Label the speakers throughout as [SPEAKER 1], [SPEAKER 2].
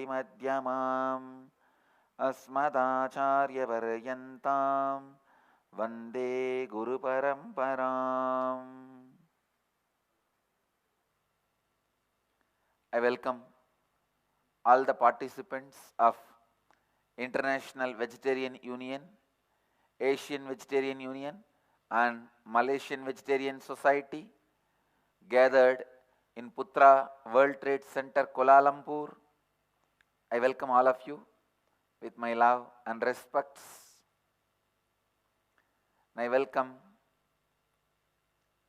[SPEAKER 1] मध्यमाम् अस्मदाचार्यपर्यन्तां वन्दे गुरुपरम्पराम्. I welcome all the participants of International Vegetarian Union, Asian Vegetarian Union and Malaysian Vegetarian Society gathered in Putra World Trade Center, Kuala Lumpur. I welcome all of you with my love and respects. And I welcome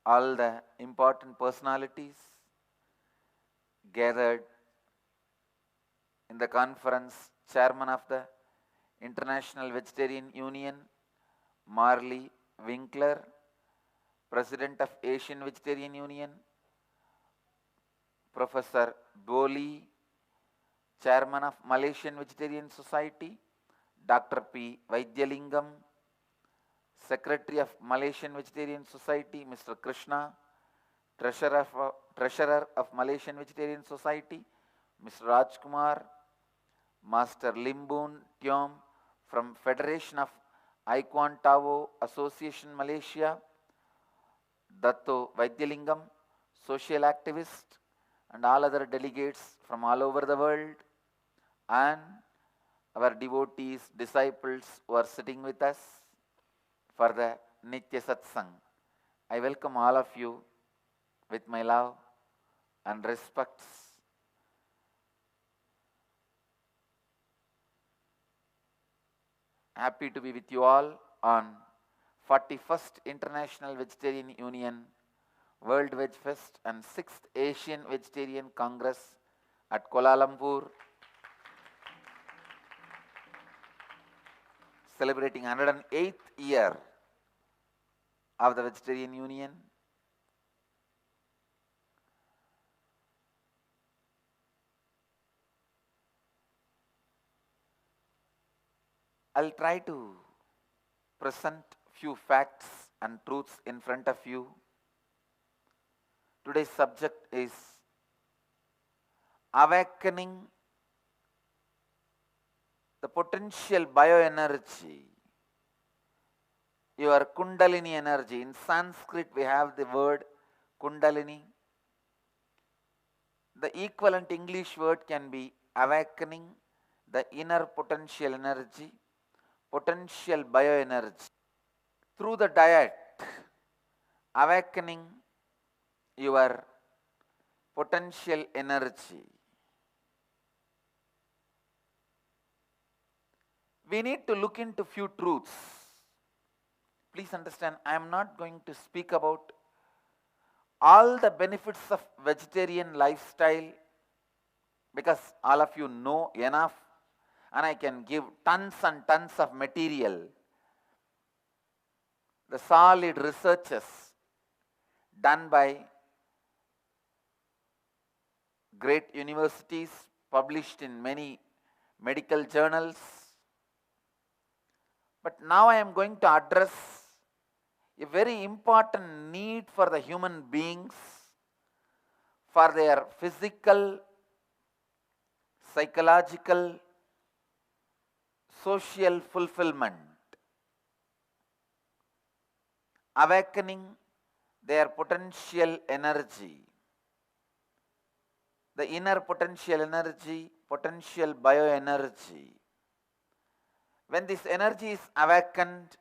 [SPEAKER 1] all the important personalities gathered in the conference, Chairman of the International Vegetarian Union, Marley Winkler, President of Asian Vegetarian Union, Professor Boli, Chairman of Malaysian Vegetarian Society, Dr. P. Vaidyalingam, Secretary of Malaysian Vegetarian Society, Mr. Krishna, Treasurer of Malaysian Vegetarian Society, Mr. Rajkumar, Master Limbun Tiom from Federation of Ikuan Tao Association Malaysia, Datto Vaidyalingam, social activist, and all other delegates from all over the world, and our devotees, disciples who are sitting with us for the Nitya Satsang. I welcome all of you with my love and respects. Happy to be with you all on 41st International Vegetarian Union World Veg Fest and 6th Asian Vegetarian Congress at Kuala Lumpur, celebrating 108th year of the Vegetarian Union. I'll try to present few facts and truths in front of you. Today's subject is awakening the potential bioenergy, your Kundalini energy. In Sanskrit, we have the word Kundalini. The equivalent English word can be awakening the inner potential energy, potential bioenergy. Through the diet, awakening your potential energy. We need to look into few truths. Please understand, I am not going to speak about all the benefits of vegetarian lifestyle because all of you know enough, and I can give tons and tons of material. The solid researches done by great universities, published in many medical journals. But now I am going to address a very important need for the human beings for their physical, psychological, social fulfillment. Awakening their potential energy, the inner potential energy, potential bioenergy. When this energy is awakened,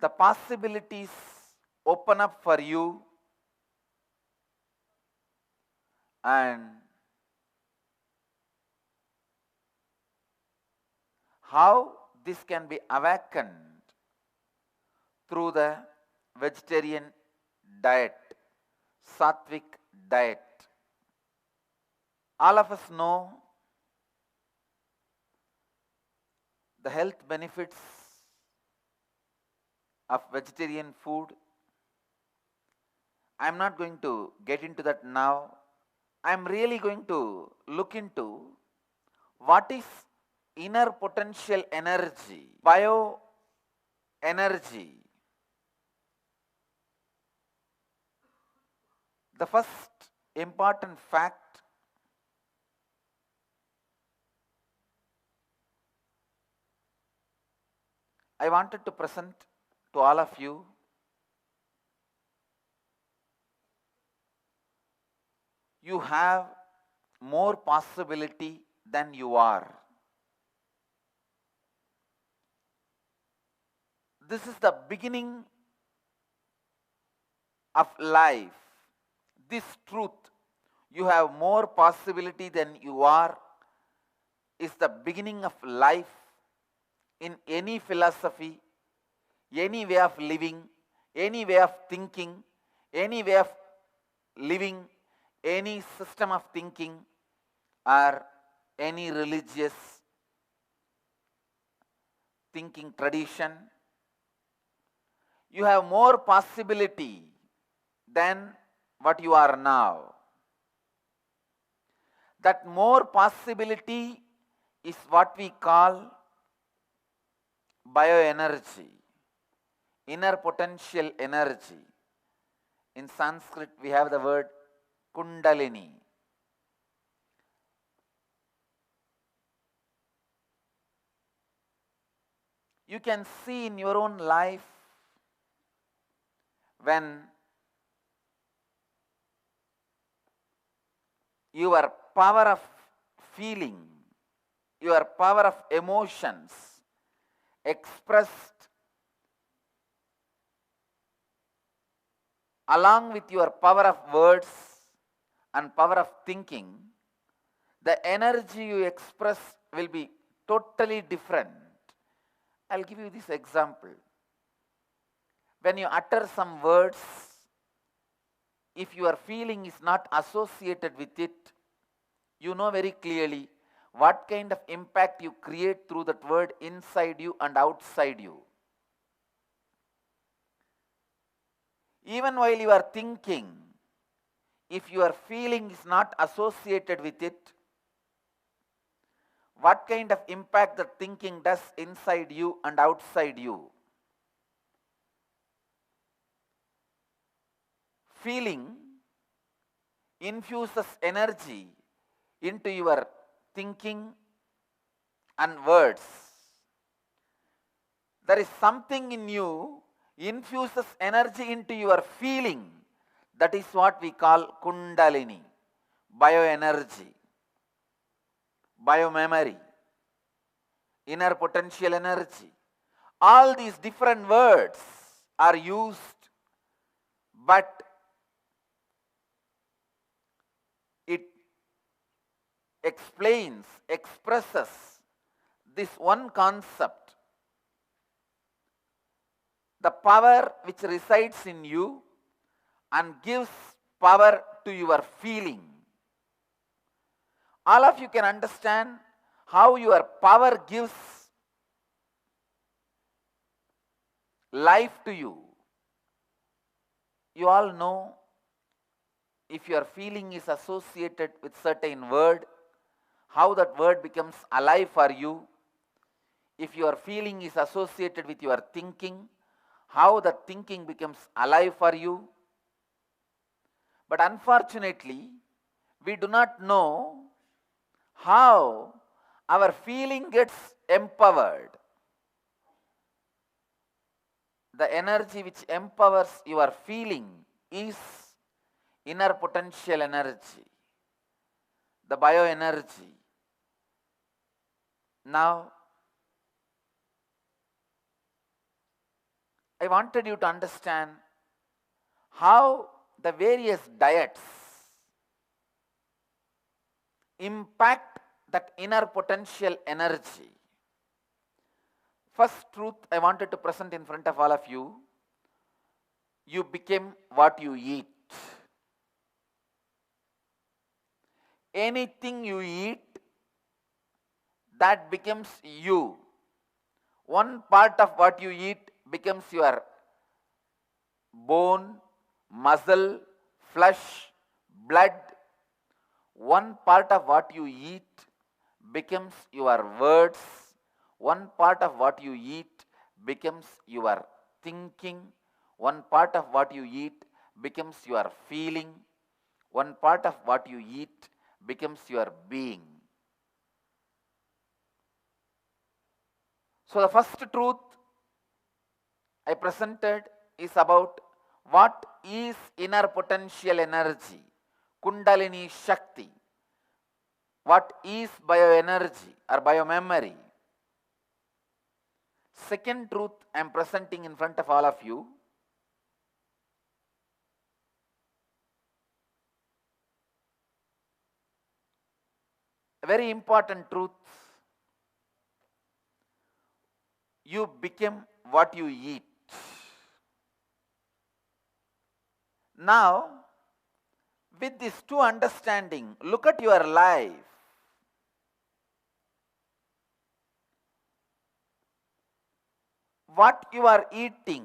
[SPEAKER 1] the possibilities open up for you, and how this can be awakened through the vegetarian diet, sattvic diet. All of us know the health benefits of vegetarian food. I am not going to get into that now. I am really going to look into what is inner potential energy, bioenergy. The first important fact I wanted to present to all of you, you have more possibility than you are. This is the beginning of life. This truth, you have more possibility than you are, is the beginning of life in any philosophy, any way of living, any way of thinking, any way of living, any system of thinking, or any religious thinking tradition. You have more possibility than what you are now. That more possibility is what we call bioenergy, inner potential energy. In Sanskrit, we have the word Kundalini. You can see in your own life when your power of feeling, your power of emotions expressed along with your power of words and power of thinking, the energy you express will be totally different. I'll give you this example. When you utter some words, if your feeling is not associated with it, you know very clearly what kind of impact you create through that word inside you and outside you. Even while you are thinking, if your feeling is not associated with it, what kind of impact the thinking does inside you and outside you. Feeling infuses energy into your thinking and words. There is something in you infuses energy into your feeling. That is what we call Kundalini, bioenergy, biomemory, inner potential energy. All these different words are used, but it explains, expresses this one concept. The power which resides in you and gives power to your feeling. All of you can understand how your power gives life to you. You all know, if your feeling is associated with certain word, how that word becomes alive for you. If your feeling is associated with your thinking, how the thinking becomes alive for you. But unfortunately, we do not know how our feeling gets empowered. The energy which empowers your feeling is inner potential energy, the bioenergy. Now, I wanted you to understand how the various diets impact that inner potential energy. First truth I wanted to present in front of all of you, you become what you eat. Anything you eat, that becomes you. One part of what you eat becomes your bone, muscle, flesh, blood. One part of what you eat becomes your words. One part of what you eat becomes your thinking. One part of what you eat becomes your feeling. One part of what you eat becomes your being. So the first truth I presented is about what is inner potential energy, Kundalini Shakti. What is bioenergy or biomemory? Second truth I am presenting in front of all of you. A very important truth. You become what you eat. Now, with this two understanding, look at your life. What you are eating,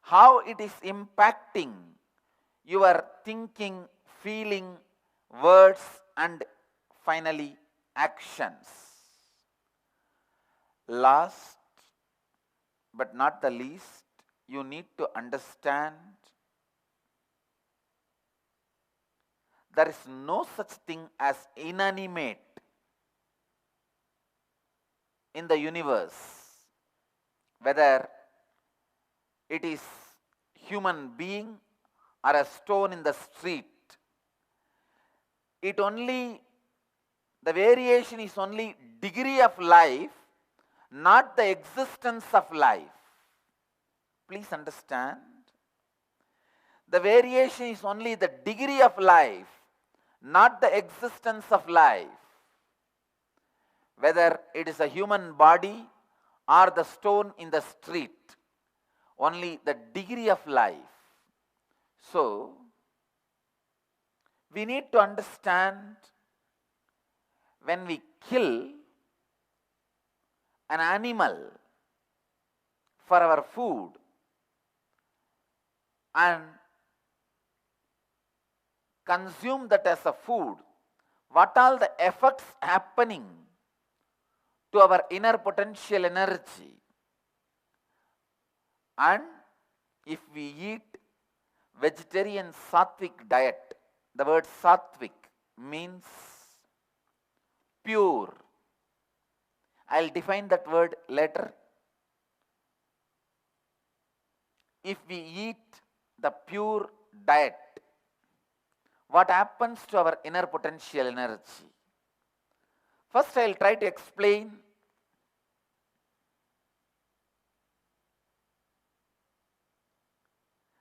[SPEAKER 1] how it is impacting your thinking, feeling, words, and finally actions. Last but not the least, you need to understand there is no such thing as inanimate in the universe, whether it is human being or a stone in the street. It only, the variation is only degree of life, not the existence of life. Please understand. The variation is only the degree of life, not the existence of life. Whether it is a human body or the stone in the street, only the degree of life. So, we need to understand when we kill an animal for our food and consume that as a food, what all the effects happening to our inner potential energy. And if we eat vegetarian sattvic diet, the word sattvic means pure. I'll define that word later. If we eat the pure diet, what happens to our inner potential energy? First, I'll try to explain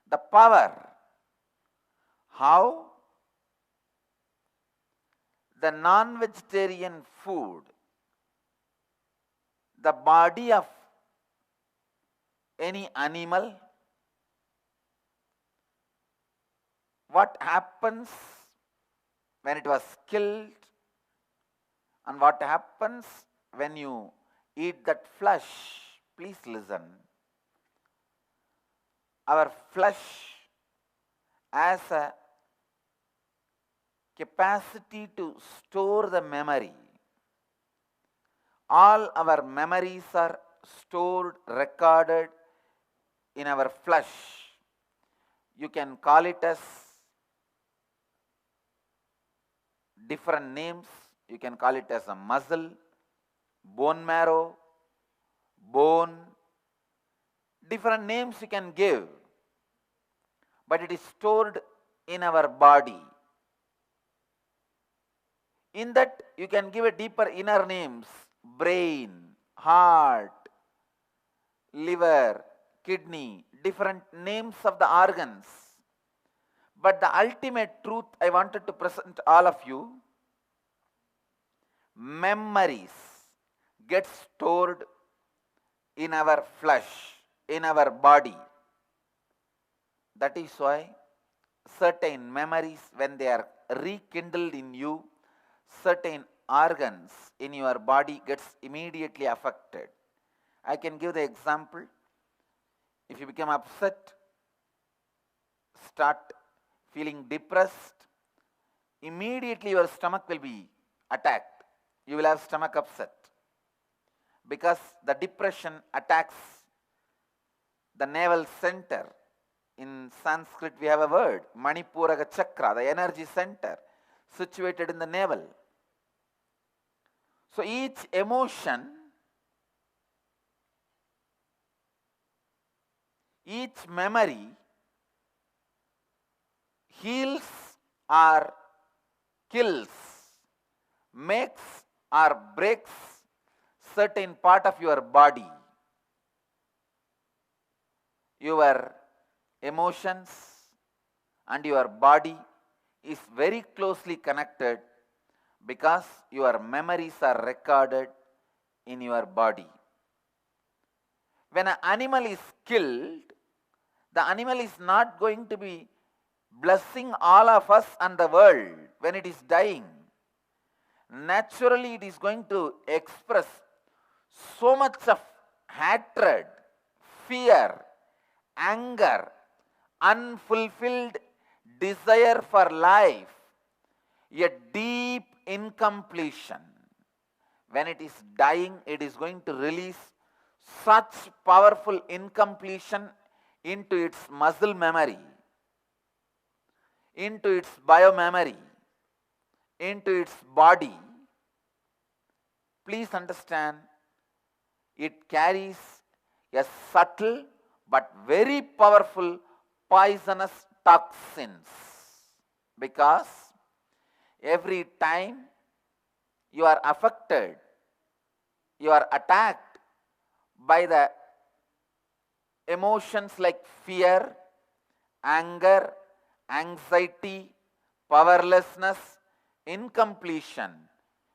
[SPEAKER 1] the power, how the non-vegetarian food, the body of any animal, what happens when it was killed and what happens when you eat that flesh. Please listen. Our flesh has a capacity to store the memory. All our memories are stored, recorded in our flesh. You can call it as different names. You can call it as a muscle, bone marrow, bone, different names you can give, but it is stored in our body. In that you can give a deeper inner names, brain, heart, liver, kidney, different names of the organs. But the ultimate truth I wanted to present all of you, memories get stored in our flesh, in our body. That is why certain memories, when they are rekindled in you, certain organs in your body gets immediately affected. I can give the example. If you become upset, start feeling depressed, immediately your stomach will be attacked. You will have stomach upset because the depression attacks the navel center, In Sanskrit we have a word, Manipuraka Chakra, the energy center situated in the navel. So each emotion, each memory heals or kills, makes or breaks certain part of your body. Your emotions and your body is very closely connected because your memories are recorded in your body. When an animal is killed, the animal is not going to be blessing all of us and the world when it is dying. Naturally, it is going to express so much of hatred, fear, anger, unfulfilled desire for life, a deep incompletion. When it is dying, it is going to release such powerful incompletion into its muscle memory, into its biomemory, into its body. Please understand, it carries a subtle but very powerful poisonous toxins, because every time you are affected, you are attacked by the emotions like fear, anger, anxiety, powerlessness, incompletion,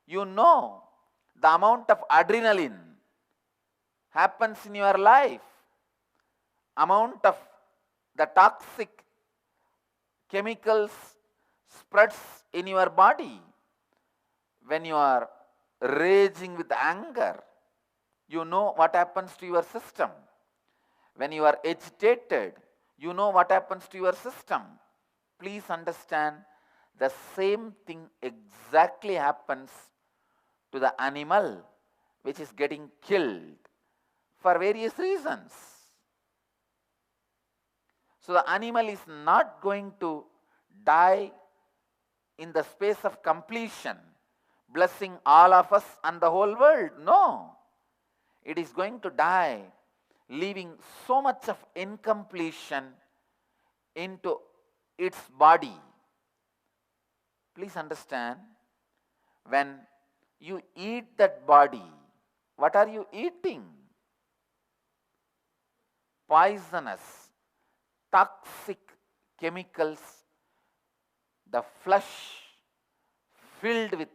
[SPEAKER 1] you know the amount of adrenaline happens in your life, amount of the toxic chemicals spreads in your body. When you are raging with anger, you know what happens to your system. When you are agitated, you know what happens to your system. Please understand, the same thing exactly happens to the animal which is getting killed for various reasons. So the animal is not going to die in the space of completion, blessing all of us and the whole world. No. It is going to die, leaving so much of incompletion into its body. Please understand, when you eat that body, what are you eating? Poisonous, toxic chemicals, the flesh filled with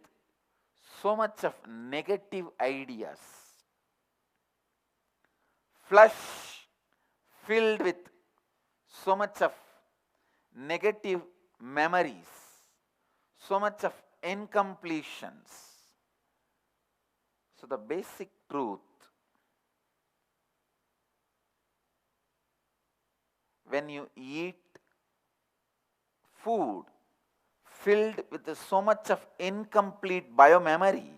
[SPEAKER 1] so much of negative ideas, flesh filled with so much of negative memories, so much of incompletions. So the basic truth, when you eat food filled with so much of incomplete biomemory,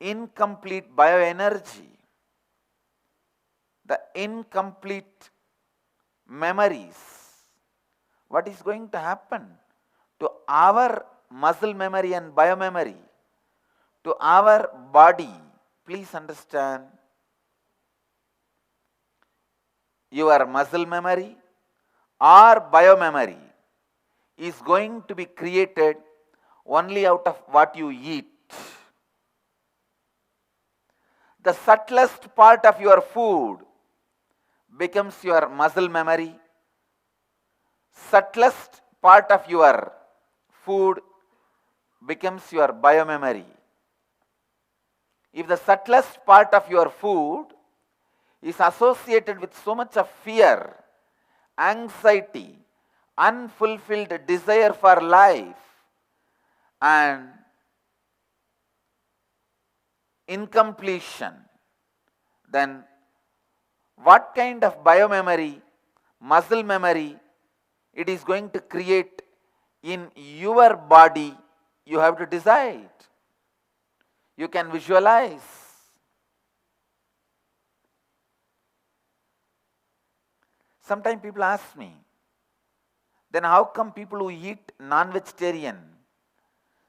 [SPEAKER 1] incomplete bioenergy, the incomplete memories, what is going to happen to our muscle memory and biomemory, to our body? Please understand, your muscle memory or biomemory is going to be created only out of what you eat. The subtlest part of your food becomes your muscle memory. Subtlest part of your food becomes your biomemory. If the subtlest part of your food is associated with so much of fear, anxiety, unfulfilled desire for life, and incompletion, then what kind of biomemory, muscle memory it is going to create in your body, you have to decide. You can visualize. Sometimes people ask me, then how come people who eat non-vegetarian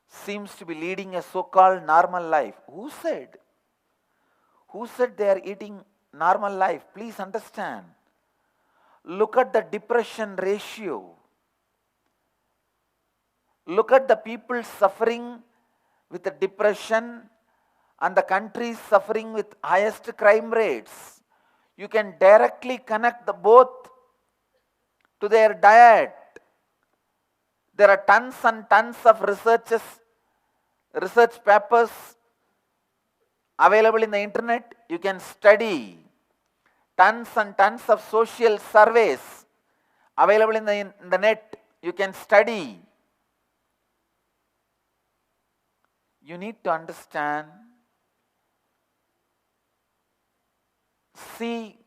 [SPEAKER 1] seems to be leading a so-called normal life? Who said? Who said they are eating normal life? Please understand. Look at the depression ratio. Look at the people suffering with the depression and the countries suffering with highest crime rates. You can directly connect the both to their diet. There are tons and tons of research papers available in the internet. You can study. Tons and tons of social surveys available in the net. You can study. You need to understand, see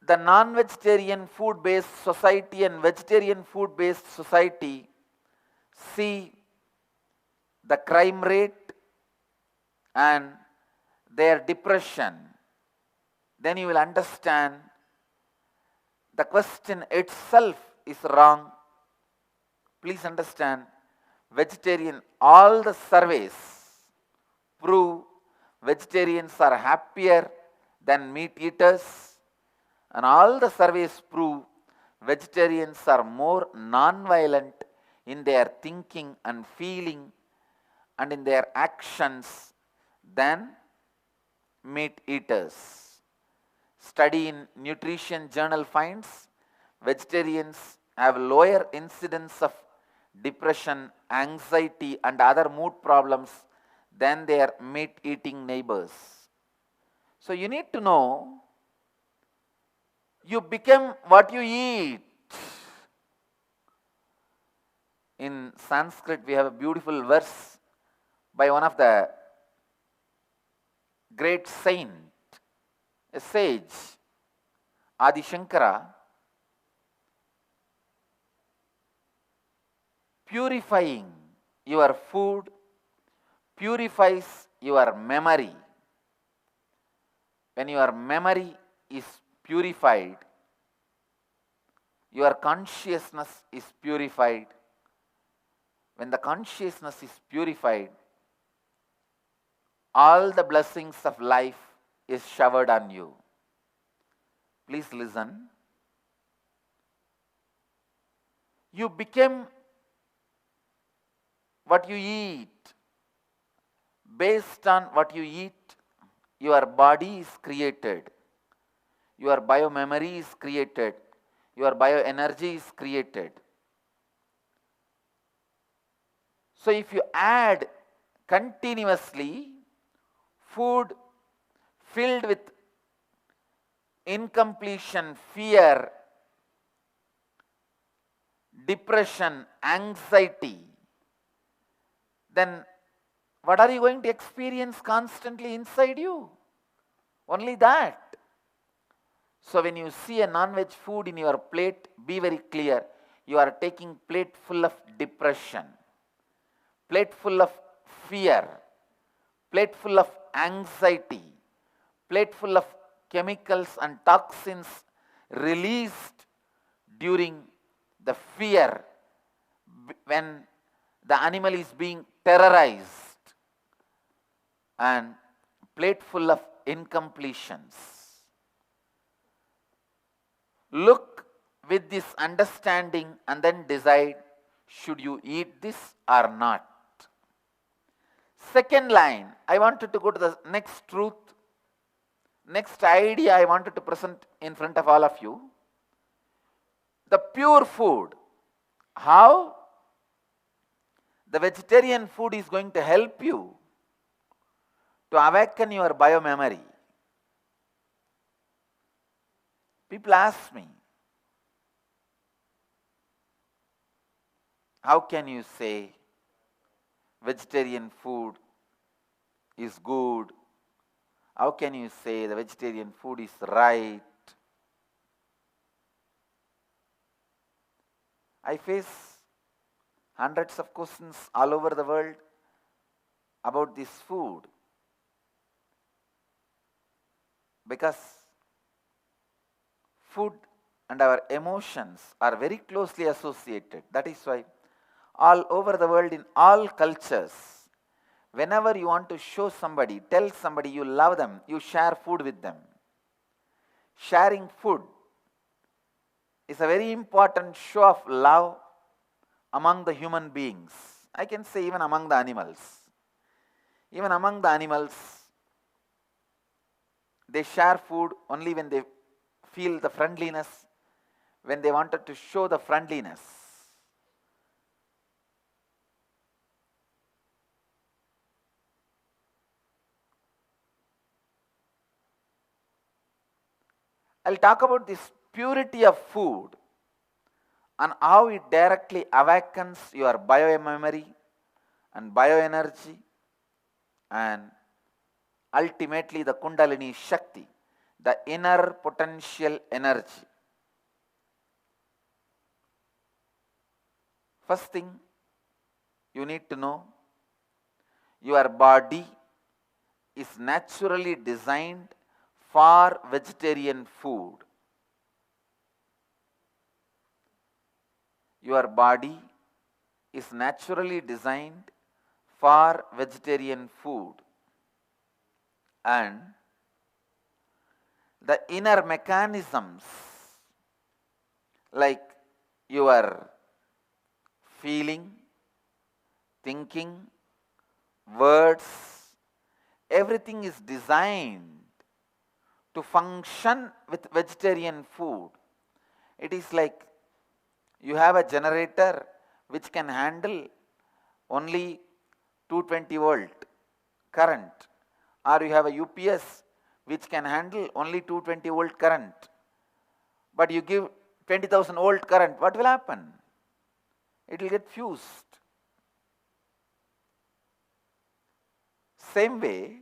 [SPEAKER 1] the non-vegetarian food-based society and vegetarian food-based society, see the crime rate and their depression. Then you will understand the question itself is wrong. Please understand, vegetarian, all the surveys prove vegetarians are happier than meat eaters, and all the surveys prove vegetarians are more non-violent in their thinking and feeling and in their actions than meat eaters. Study in Nutrition Journal finds vegetarians have lower incidence of depression, anxiety and other mood problems than their meat-eating neighbors. So you need to know, you become what you eat. In Sanskrit we have a beautiful verse by one of the great saint, a sage, Adi Shankara, purifying your food purifies your memory. When your memory is purified, your consciousness is purified. When the consciousness is purified, all the blessings of life is showered on you. Please listen. You become what you eat. Based on what you eat, your body is created. Your biomemory is created. Your bioenergy is created. So if you add continuously food filled with incompletion, fear, depression, anxiety, then what are you going to experience constantly inside you? Only that. So when you see a non-veg food in your plate, be very clear. You are taking plate full of depression, plate full of fear, plate full of anxiety, plate full of chemicals and toxins released during the fear when the animal is being terrorized, and plate full of incompletions. Look with this understanding and then decide, should you eat this or not? Second line, I wanted to go to the next truth, next idea I wanted to present in front of all of you. The pure food. How the vegetarian food is going to help you to awaken your biomemory. People ask me, how can you say vegetarian food is good? How can you say the vegetarian food is right? I face hundreds of questions all over the world about this food, because food and our emotions are very closely associated. That is why all over the world, in all cultures, whenever you want to show somebody, tell somebody you love them, you share food with them. Sharing food is a very important show of love among the human beings. I can say even among the animals. Even among the animals, they share food only when they feel the friendliness, when they wanted to show the friendliness. I'll talk about this purity of food and how it directly awakens your biomemory and bioenergy and ultimately the Kundalini Shakti, the inner potential energy. First thing you need to know, your body is naturally designed for vegetarian food. Your body is naturally designed for vegetarian food, and the inner mechanisms like your feeling, thinking, words, everything is designed to function with vegetarian food. It is like you have a generator which can handle only 220 volt current, or you have a UPS which can handle only 220 volt current, but you give 20,000 volt current, what will happen? It will get fused. Same way,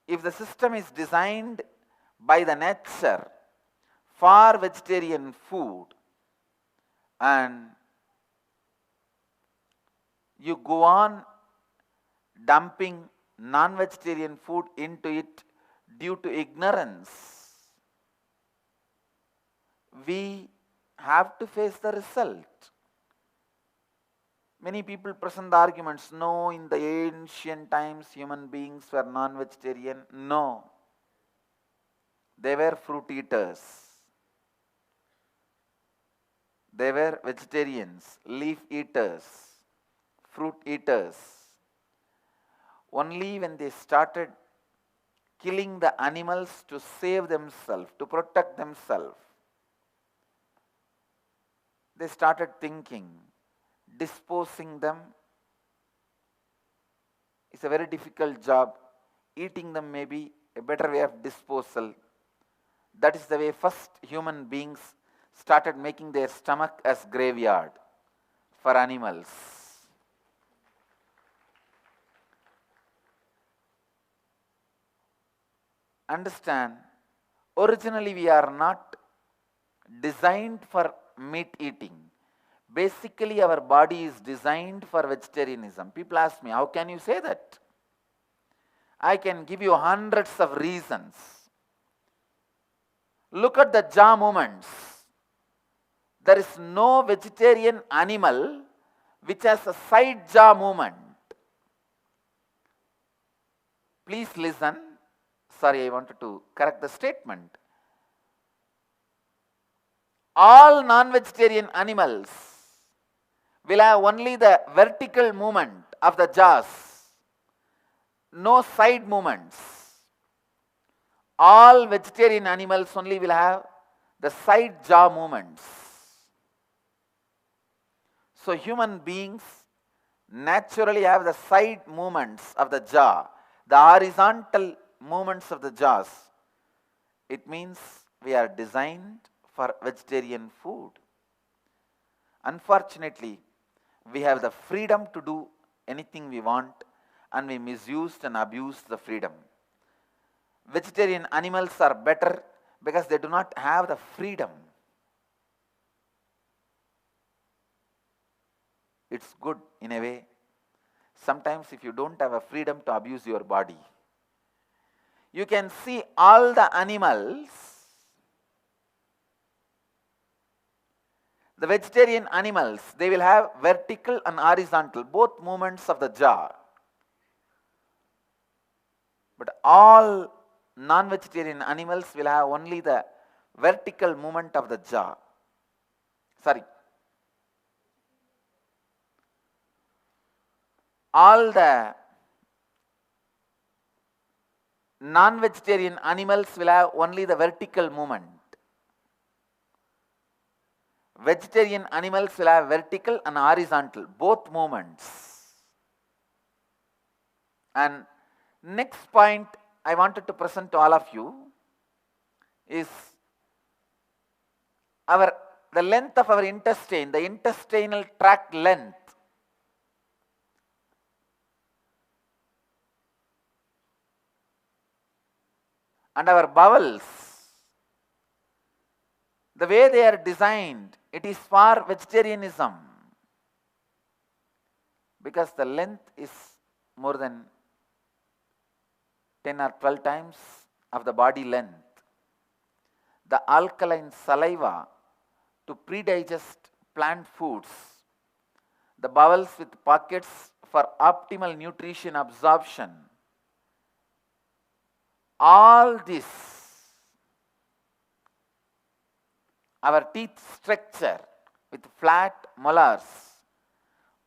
[SPEAKER 1] if the system is designed by the nature for vegetarian food and you go on dumping non-vegetarian food into it due to ignorance, we have to face the result. Many people present the arguments, no, in the ancient times human beings were non-vegetarian. No, they were fruit eaters. They were vegetarians, leaf eaters, fruit eaters. Only when they started killing the animals to save themselves, to protect themselves, they started thinking, disposing them is a very difficult job. Eating them may be a better way of disposal. That is the way first human beings started making their stomach as graveyard for animals. Understand, originally we are not designed for meat eating. Basically, our body is designed for vegetarianism. People ask me, how can you say that? I can give you hundreds of reasons. Look at the jaw movements. There is no vegetarian animal which has a side jaw movement. Please listen. Sorry, I wanted to correct the statement. All non-vegetarian animals will have only the vertical movement of the jaws, no side movements. All vegetarian animals only will have the side jaw movements. So human beings naturally have the side movements of the jaw, the horizontal movements of the jaws. It means we are designed for vegetarian food. Unfortunately, we have the freedom to do anything we want and we misused and abused the freedom. Vegetarian animals are better because they do not have the freedom. It's good in a way. Sometimes if you don't have a freedom to abuse your body, you can see all the animals The vegetarian animals, they will have vertical and horizontal, both movements of the jaw. But all non-vegetarian animals will have only the vertical movement of the jaw. Sorry. All the non-vegetarian animals will have only the vertical movement. Vegetarian animals will have vertical and horizontal, both movements. And next point I wanted to present to all of you is the length of our intestine, the intestinal tract length. And our bowels, the way they are designed, it is for vegetarianism, because the length is more than 10 or 12 times of the body length. The alkaline saliva to predigest plant foods, the bowels with pockets for optimal nutrition absorption. All this, our teeth structure with flat molars,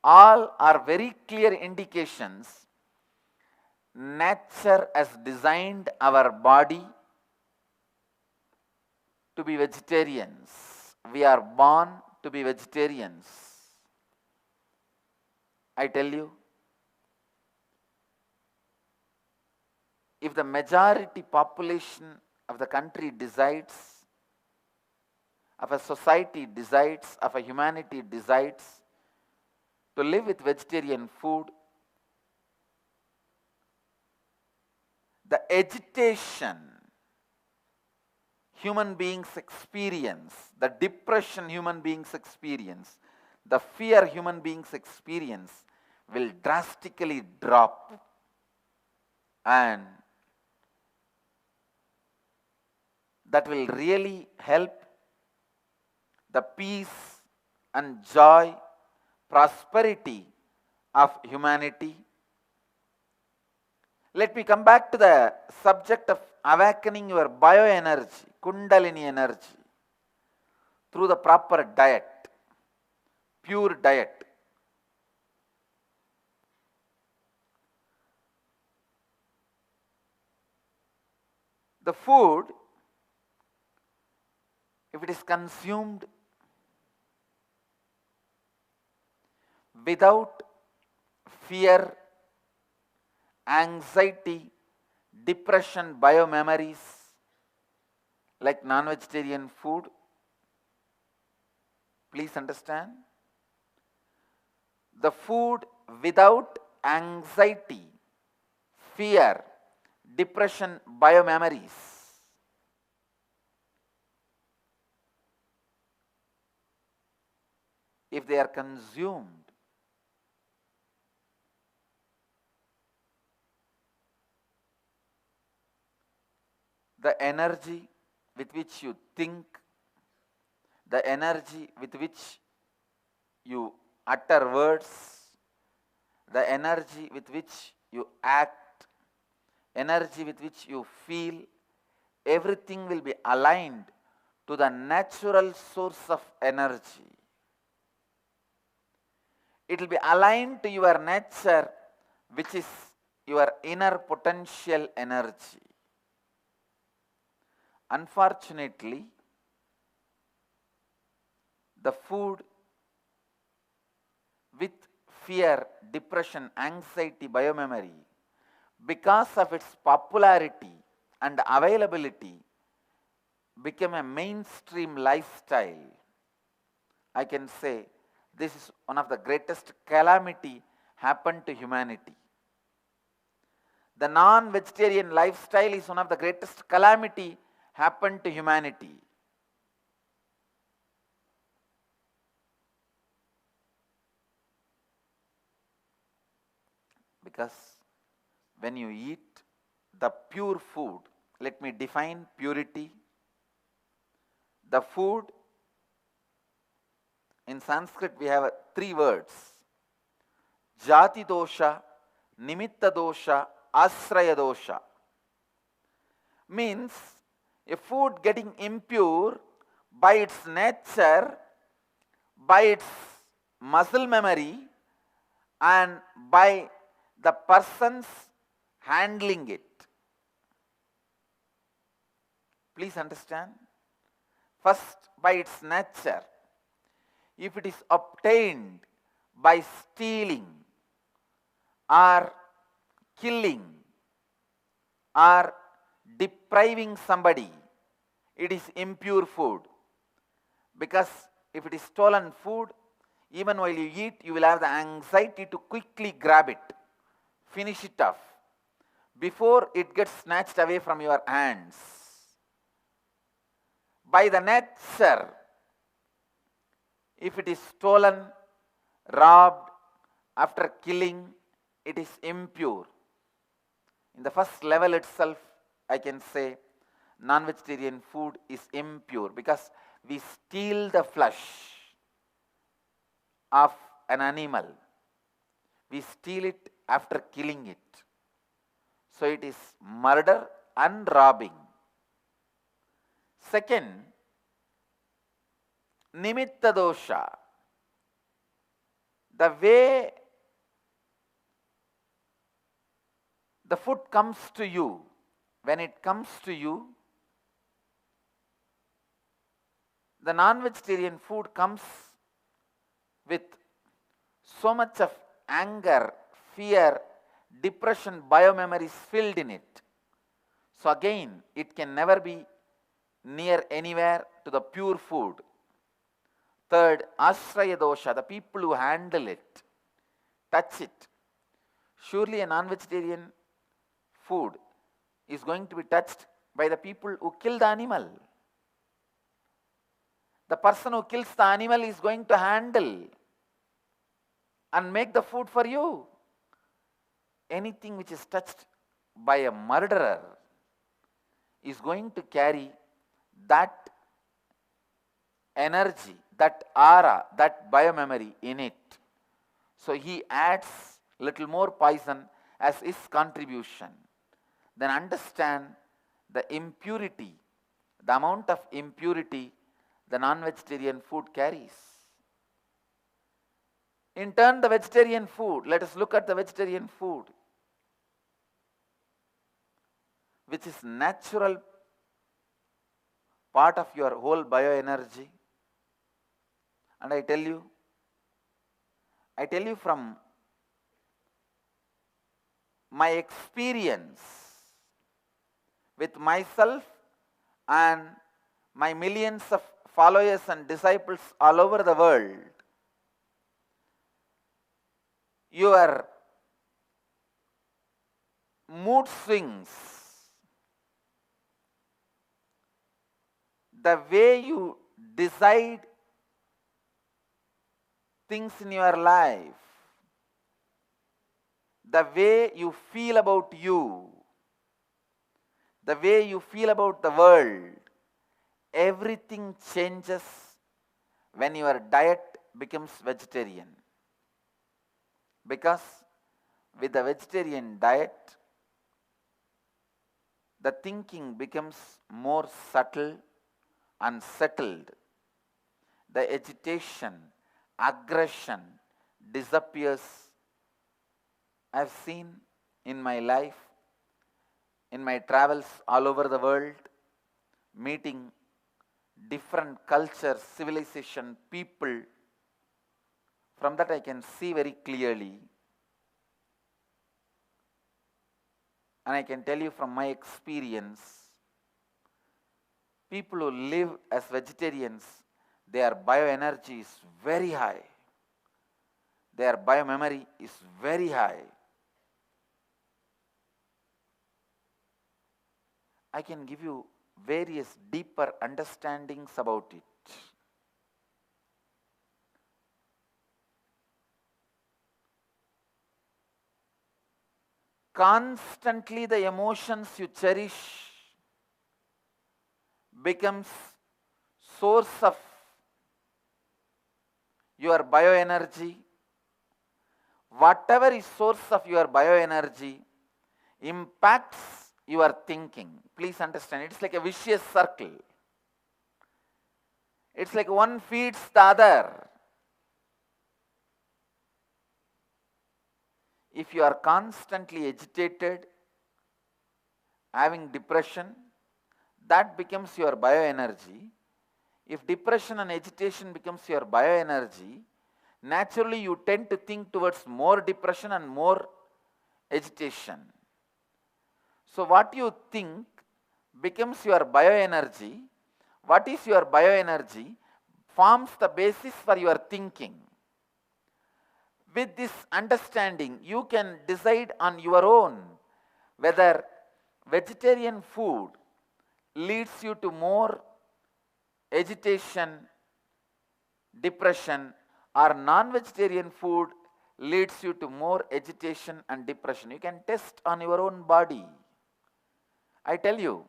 [SPEAKER 1] all are very clear indications nature has designed our body to be vegetarians. We are born to be vegetarians. I tell you, if the majority population of the country decides, of a society decides, of a humanity decides to live with vegetarian food, the agitation human beings experience, the depression human beings experience, the fear human beings experience will drastically drop, and that will really help the peace and joy, prosperity of humanity. Let me come back to the subject of awakening your bioenergy, Kundalini energy, through the proper diet, pure diet. The food, if it is consumed without fear, anxiety, depression, biomemories, like non-vegetarian food, please understand, the food without anxiety, fear, depression, biomemories, if they are consumed, the energy with which you think, the energy with which you utter words, the energy with which you act, energy with which you feel, everything will be aligned to the natural source of energy. It will be aligned to your nature, which is your inner potential energy. Unfortunately, the food with fear, depression, anxiety, biomemory, because of its popularity and availability, became a mainstream lifestyle. I can say this is one of the greatest calamity happened to humanity. The non-vegetarian lifestyle is one of the greatest calamity happened to humanity. Because when you eat the pure food, let me define purity. The food In Sanskrit, we have three words: jati dosha, nimitta dosha, asraya dosha. Means a food getting impure by its nature, by its muscle memory, and by the persons handling it. Please understand. First, by its nature. If it is obtained by stealing or killing or depriving somebody, it is impure food. Because if it is stolen food, even while you eat, you will have the anxiety to quickly grab it, finish it off, before it gets snatched away from your hands. By the nature, if it is stolen, robbed, after killing, it is impure. In the first level itself, I can say non-vegetarian food is impure because we steal the flesh of an animal. We steal it after killing it. So it is murder and robbing. Second, nimitta dosha. The way the food comes to you, when it comes to you, the non-vegetarian food comes with so much of anger, fear, depression, biomemories filled in it. So again, it can never be near anywhere to the pure food. Third, ashraya dosha, the people who handle it, touch it. Surely a non-vegetarian food is going to be touched by the people who kill the animal. The person who kills the animal is going to handle and make the food for you. Anything which is touched by a murderer is going to carry that energy, that aura, that biomemory in it. So he adds little more poison as his contribution. Then understand the impurity, the amount of impurity the non-vegetarian food carries. In turn, the vegetarian food, let us look at the vegetarian food, which is natural part of your whole bioenergy. And I tell you from my experience with myself and my millions of followers and disciples all over the world, your mood swings, the way you decide things in your life, the way you feel about you, the way you feel about the world, everything changes when your diet becomes vegetarian. Because with the vegetarian diet, the thinking becomes more subtle and settled. The agitation, aggression disappears. I've seen in my life, in my travels all over the world, meeting different cultures, civilization, people. From that I can see very clearly. And I can tell you from my experience, people who live as vegetarians, their bioenergy is very high. Their biomemory is very high. I can give you various deeper understandings about it. Constantly the emotions you cherish becomes source of your bioenergy. Whatever is source of your bioenergy impacts your thinking. Please understand, it's like a vicious circle. It's like one feeds the other. If you are constantly agitated, having depression, that becomes your bioenergy. If depression and agitation becomes your bioenergy, naturally you tend to think towards more depression and more agitation. So what you think becomes your bioenergy. What is your bioenergy forms the basis for your thinking. With this understanding, you can decide on your own whether vegetarian food leads you to more agitation, depression, or non-vegetarian food leads you to more agitation and depression. You can test on your own body. I tell you,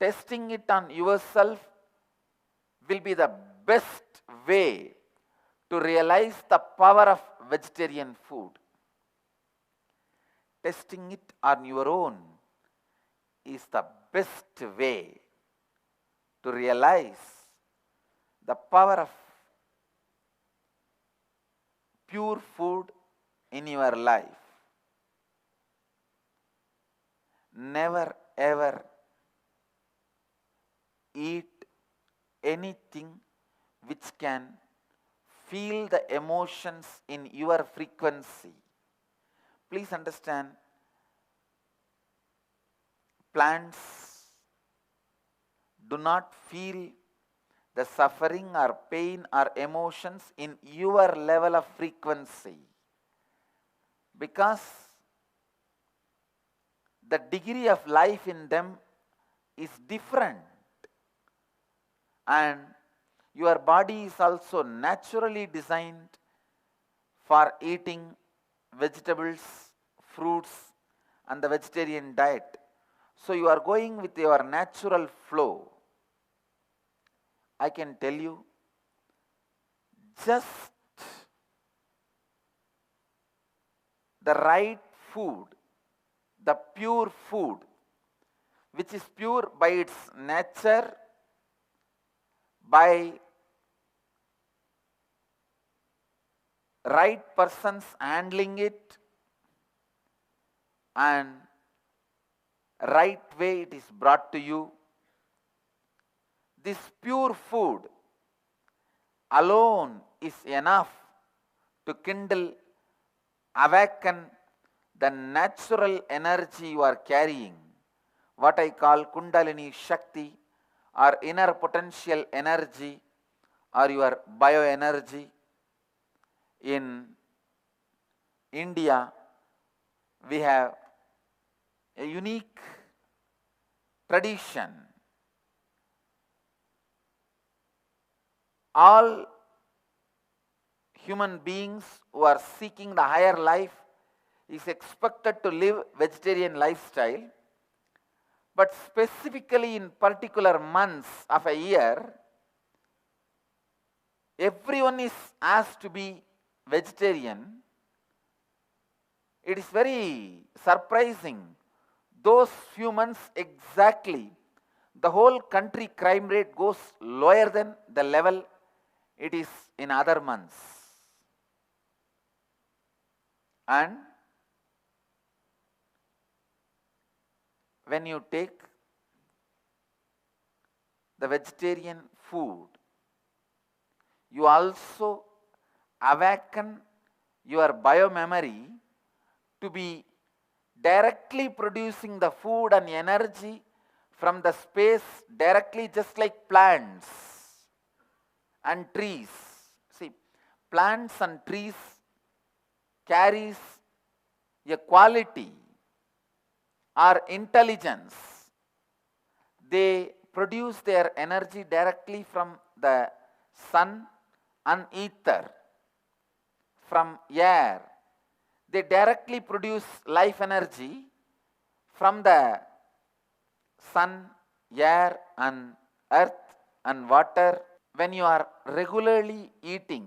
[SPEAKER 1] testing it on yourself will be the best way to realize the power of vegetarian food. Testing it on your own is the best way to realize the power of pure food in your life. Never ever eat anything which can feel the emotions in your frequency. Please understand, plants do not feel the suffering or pain or emotions in your level of frequency, because the degree of life in them is different, and your body is also naturally designed for eating vegetables, fruits, and the vegetarian diet. So you are going with your natural flow. I can tell you, just the right food, the pure food, which is pure by its nature, by right persons handling it, and right way it is brought to you. This pure food alone is enough to kindle, awaken the natural energy you are carrying, what I call Kundalini Shakti, or inner potential energy, or your bioenergy. In India, we have a unique tradition. All human beings who are seeking the higher life is expected to live vegetarian lifestyle, but specifically in particular months of a year, everyone is asked to be vegetarian. It is very surprising. Those few months exactly, the whole country crime rate goes lower than the level it is in other months. And when you take the vegetarian food, you also awaken your biomemory to be directly producing the food and energy from the space directly, just like plants and trees. See, plants and trees carries a quality or intelligence. They produce their energy directly from the sun and ether, from air. They directly produce life energy from the sun, air, and earth and water. When you are regularly eating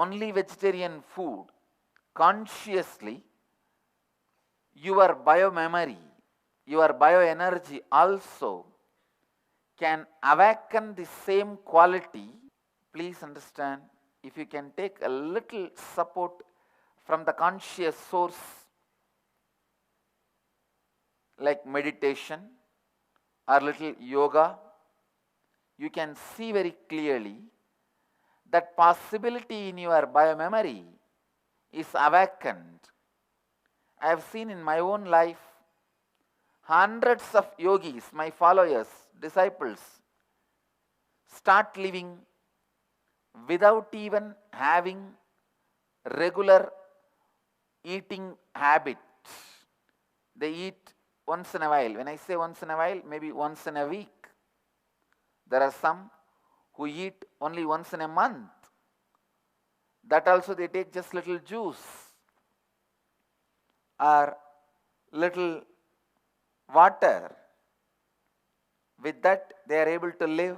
[SPEAKER 1] only vegetarian food consciously, your biomemory, your bioenergy also can awaken the same quality. Please understand, if you can take a little support from the conscious source like meditation or little yoga, you can see very clearly that possibility in your biomemory is awakened. I have seen in my own life hundreds of yogis, my followers, disciples, start living without even having regular eating habit. They eat once in a while. When I say once in a while, maybe once in a week. There are some who eat only once in a month. That also they take just little juice or little water. With that they are able to live.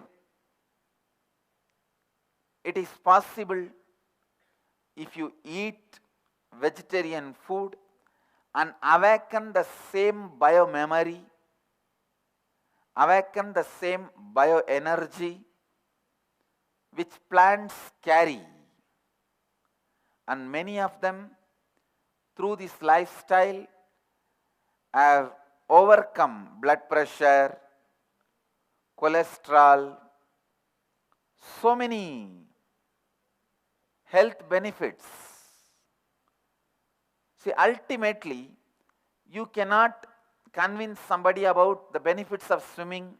[SPEAKER 1] It is possible if you eat vegetarian food and awaken the same biomemory, awaken the same bioenergy which plants carry. And many of them, through this lifestyle, have overcome blood pressure, cholesterol, so many health benefits. See, ultimately, you cannot convince somebody about the benefits of swimming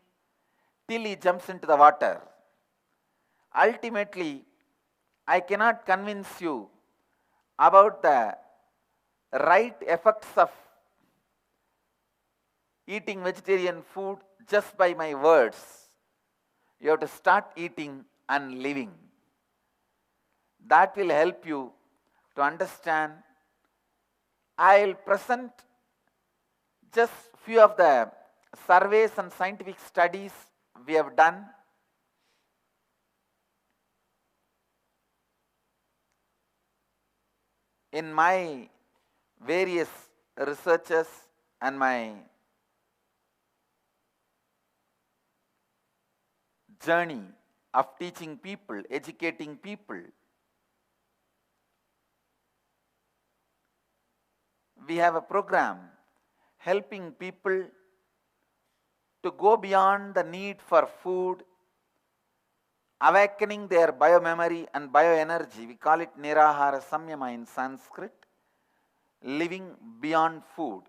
[SPEAKER 1] till he jumps into the water. Ultimately, I cannot convince you about the right effects of eating vegetarian food just by my words. You have to start eating and living. That will help you to understand. I will present just few of the surveys and scientific studies we have done. In my various researches and my journey of teaching people, educating people, we have a program helping people to go beyond the need for food, awakening their biomemory and bioenergy. We call it Nirahara Samyama in Sanskrit, living beyond food,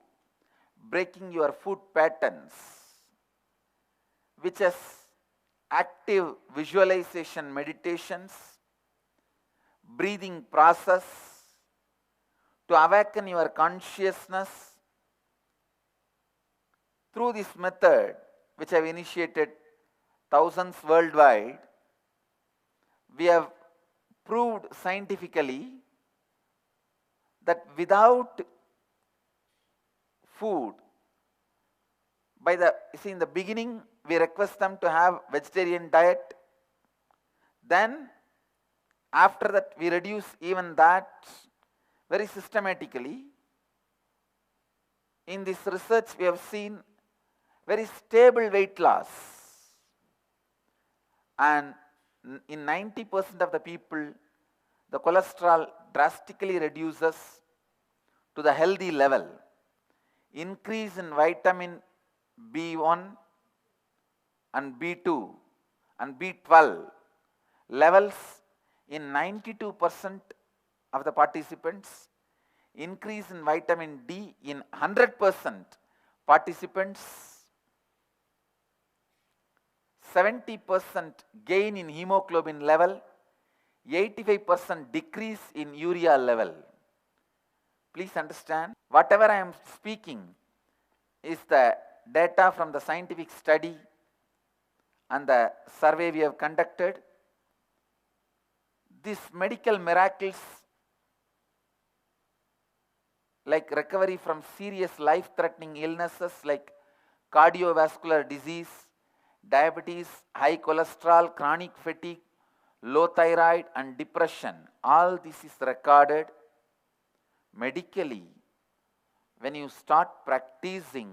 [SPEAKER 1] breaking your food patterns, which is active visualization meditations, breathing process to awaken your consciousness. Through this method, which I have initiated thousands worldwide, we have proved scientifically that without food, in the beginning we request them to have vegetarian diet, then after that we reduce even that very systematically. In this research we have seen very stable weight loss, and in 90% of the people the cholesterol drastically reduces to the healthy level. Increase in vitamin B1 and B2 and B12 levels in 92% of the participants. Increase in vitamin D in 100% participants. 70% gain in hemoglobin level, 85% decrease in urea level. Please understand, whatever I am speaking is the data from the scientific study and the survey we have conducted. These medical miracles like recovery from serious life-threatening illnesses like cardiovascular disease, diabetes, high cholesterol, chronic fatigue, low thyroid and depression all this is recorded medically, when you start practicing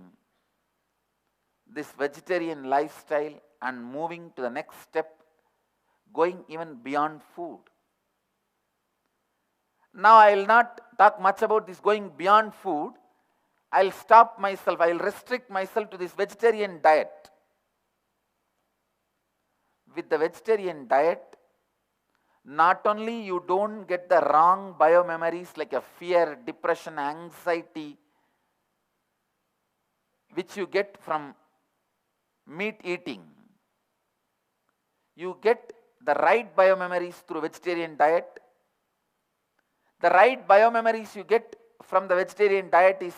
[SPEAKER 1] this vegetarian lifestyle and moving to the next step, going even beyond food. Now I will not talk much about this going beyond food. I will stop myself, I will restrict myself to this vegetarian diet. With the vegetarian diet, not only you don't get the wrong biomemories like a fear, depression, anxiety, which you get from meat eating. You get the right biomemories through vegetarian diet. The right biomemories you get from the vegetarian diet is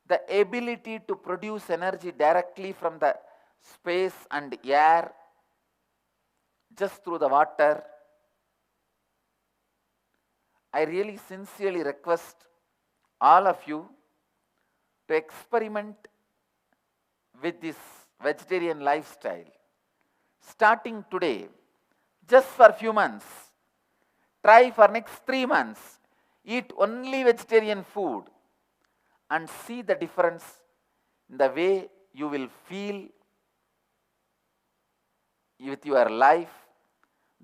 [SPEAKER 1] the ability to produce energy directly from the space and air, just through the water. I really sincerely request all of you to experiment with this vegetarian lifestyle. Starting today, just for a few months, try for next 3 months, eat only vegetarian food and see the difference in the way you will feel with your life,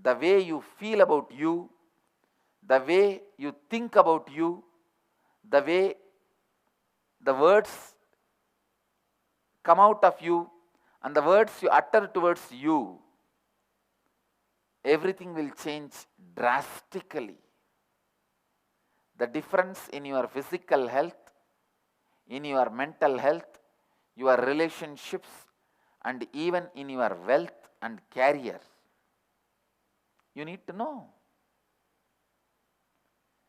[SPEAKER 1] the way you feel about you, the way you think about you, the way the words come out of you and the words you utter towards you. Everything will change drastically. The difference in your physical health, in your mental health, your relationships, and even in your wealth and career. You need to know.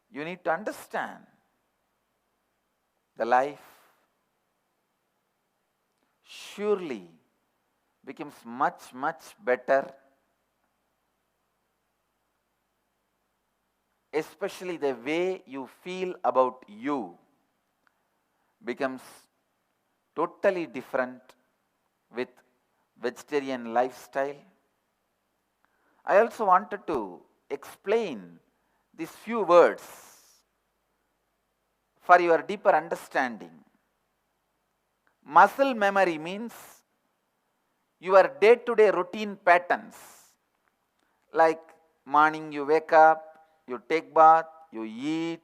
[SPEAKER 1] You need to understand. The life surely becomes much, much better, especially the way you feel about you becomes totally different with vegetarian lifestyle. I also wanted to explain these few words for your deeper understanding. Muscle memory means your day-to-day routine patterns, like morning you wake up, you take bath, you eat.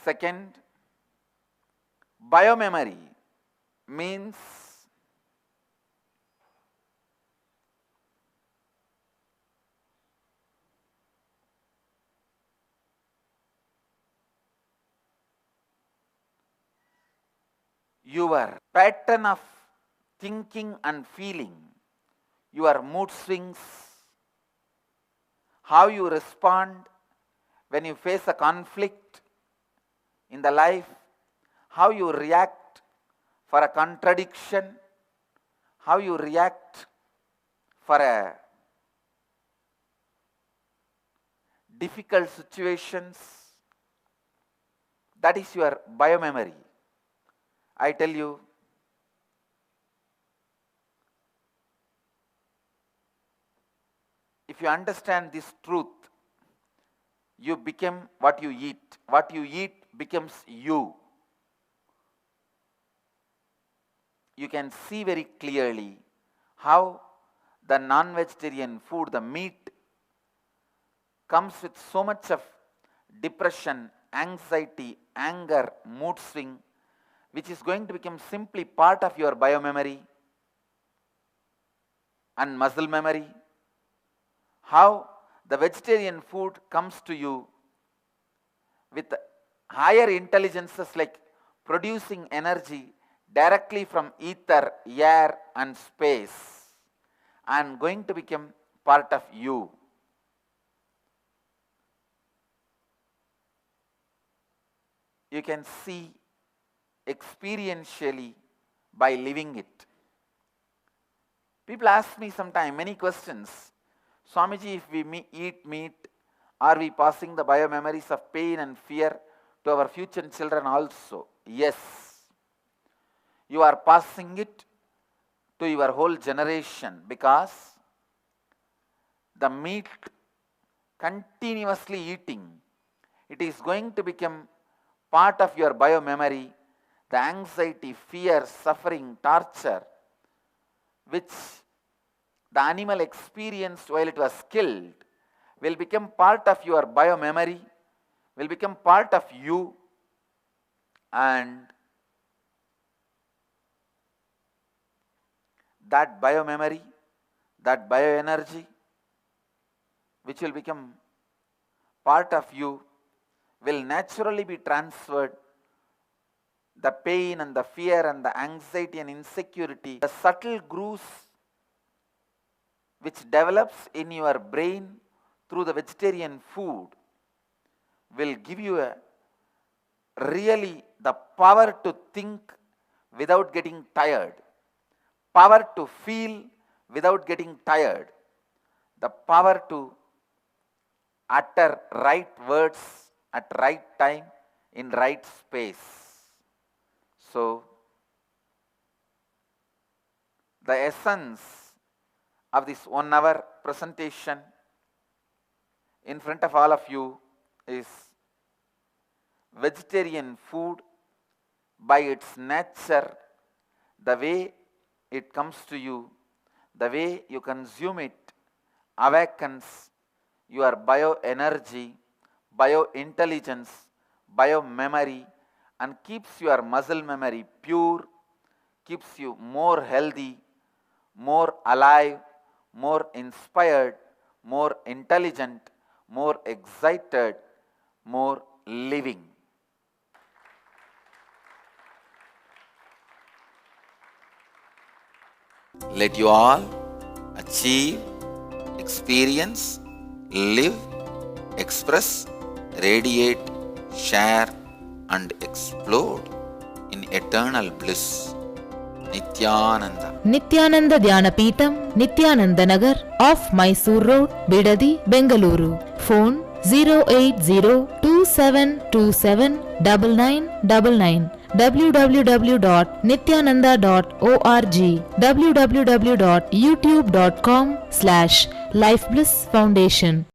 [SPEAKER 1] Second, biomemory means your pattern of thinking and feeling, your mood swings, how you respond when you face a conflict in the life, how you react for a contradiction, how you react for a difficult situations. That is your biomemory. I tell you, if you understand this truth, you become what you eat. What you eat becomes you. You can see very clearly how the non-vegetarian food, the meat, comes with so much of depression, anxiety, anger, mood swing, which is going to become simply part of your biomemory and muscle memory. How the vegetarian food comes to you with higher intelligences like producing energy directly from ether, air and space, and going to become part of you. You can see experientially by living it. People ask me sometimes many questions. Swamiji, if we eat meat, Are we passing the bio-memories of pain and fear to our future children also? Yes. You are passing it to your whole generation, because the meat continuously eating, it is going to become part of your bio-memory. The anxiety, fear, suffering, torture, which the animal experienced while it was killed, will become part of your bio-memory, will become part of you, and that bio-memory, that bioenergy, which will become part of you, will naturally be transferred. The pain and the fear and the anxiety and insecurity, the subtle grooves which develops in your brain through the vegetarian food, will give you really the power to think without getting tired, power to feel without getting tired, the power to utter right words at right time in right space. So, the essence of this 1 hour presentation in front of all of you is vegetarian food by its nature, the way it comes to you, the way you consume it, awakens your bioenergy, biointelligence, biomemory, and keeps your muscle memory pure, keeps you more healthy, more alive, more inspired, more intelligent, more excited, more living. Let you all achieve, experience, live, express, radiate, share, and explode in eternal bliss. Nityananda.
[SPEAKER 2] Nityananda Dhyanapitham, Nityananda Nagar, off Mysore Road, Bidadi, Bengaluru. Phone 08027279999. www.nityananda.org. www.youtube.com/Life Bliss Foundation.